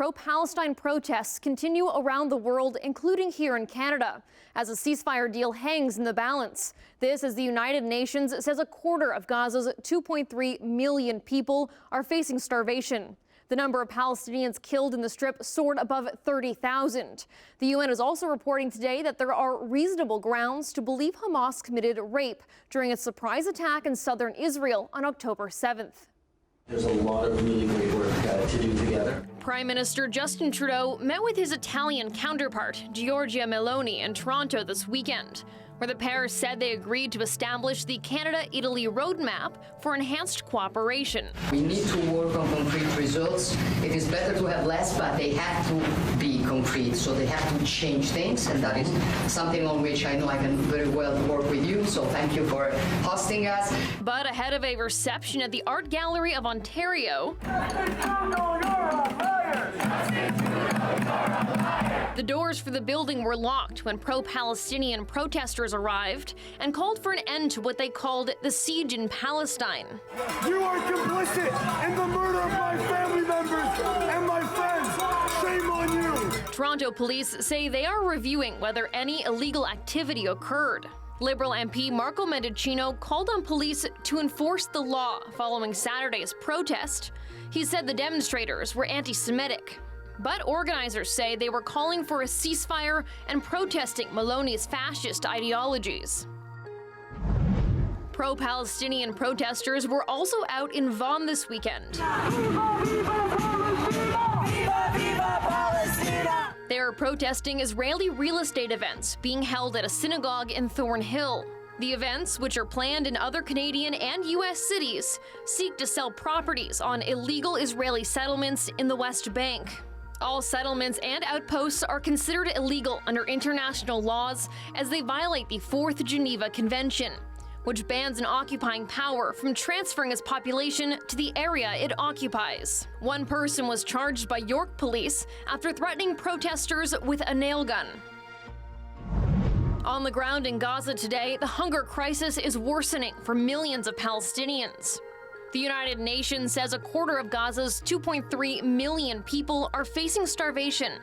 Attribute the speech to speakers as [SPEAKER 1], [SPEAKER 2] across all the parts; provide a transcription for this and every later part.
[SPEAKER 1] pro-Palestine protests continue around the world, including here in Canada, as a ceasefire deal hangs in the balance. This as the United Nations says a quarter of Gaza's 2.3 million people are facing starvation. The number of Palestinians killed in the Strip soared above 30,000. The UN is also reporting today that there are reasonable grounds to believe Hamas committed rape during a surprise attack in southern Israel on October 7th.
[SPEAKER 2] There's a lot of really great work to do together.
[SPEAKER 1] Prime Minister Justin Trudeau met with his Italian counterpart, Giorgia Meloni, in Toronto this weekend, where the pair said they agreed to establish the Canada-Italy roadmap for enhanced cooperation.
[SPEAKER 3] We need to work on concrete results. It is better to have less, but they have to be concrete, so they have to change things, and that is something on which I know I can very well work with you, so thank you for hosting us.
[SPEAKER 1] But ahead of a reception at the Art Gallery of Ontario, the doors for the building were locked when pro-Palestinian protesters arrived and called for an end to what they called the siege in Palestine.
[SPEAKER 4] You are complicit in the murder of my family members and my friends. Shame on you.
[SPEAKER 1] Toronto police say they are reviewing whether any illegal activity occurred. Liberal MP Marco Mendicino called on police to enforce the law following Saturday's protest. He said the demonstrators were anti-Semitic. But organizers say they were calling for a ceasefire and protesting Meloni's fascist ideologies. Pro-Palestinian protesters were also out in Vaughan this weekend. They are protesting Israeli real estate events being held at a synagogue in Thornhill. The events, which are planned in other Canadian and U.S. cities, seek to sell properties on illegal Israeli settlements in the West Bank. All settlements and outposts are considered illegal under international laws as they violate the Fourth Geneva Convention, which bans an occupying power from transferring its population to the area it occupies. One person was charged by York police after threatening protesters with a nail gun. On the ground in Gaza today, the hunger crisis is worsening for millions of Palestinians. The United Nations says a quarter of Gaza's 2.3 million people are facing starvation.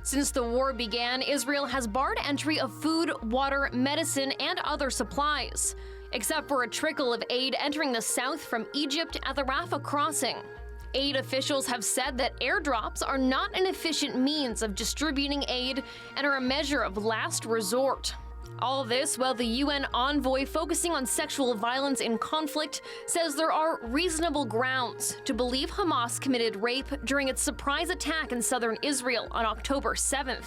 [SPEAKER 1] Since the war began, Israel has barred entry of food, water, medicine, and other supplies, except for a trickle of aid entering the south from Egypt at the Rafah crossing. Aid officials have said that airdrops are not an efficient means of distributing aid and are a measure of last resort. All this while the UN envoy focusing on sexual violence in conflict says there are reasonable grounds to believe Hamas committed rape during its surprise attack in southern Israel on October 7th.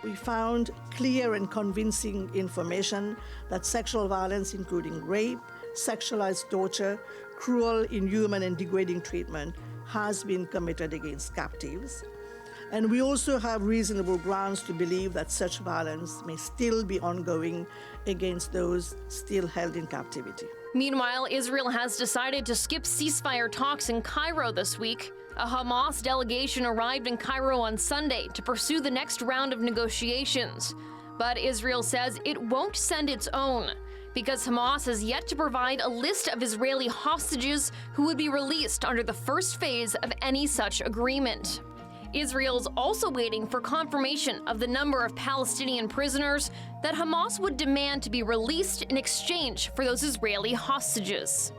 [SPEAKER 5] We found clear and convincing information that sexual violence, including rape, sexualized torture, cruel, inhuman, and degrading treatment, has been committed against captives. And we also have reasonable grounds to believe that such violence may still be ongoing against those still held in captivity.
[SPEAKER 1] Meanwhile, Israel has decided to skip ceasefire talks in Cairo this week. A Hamas delegation arrived in Cairo on Sunday to pursue the next round of negotiations. But Israel says it won't send its own, because Hamas has yet to provide a list of Israeli hostages who would be released under the first phase of any such agreement. Israel's also waiting for confirmation of the number of Palestinian prisoners that Hamas would demand to be released in exchange for those Israeli hostages.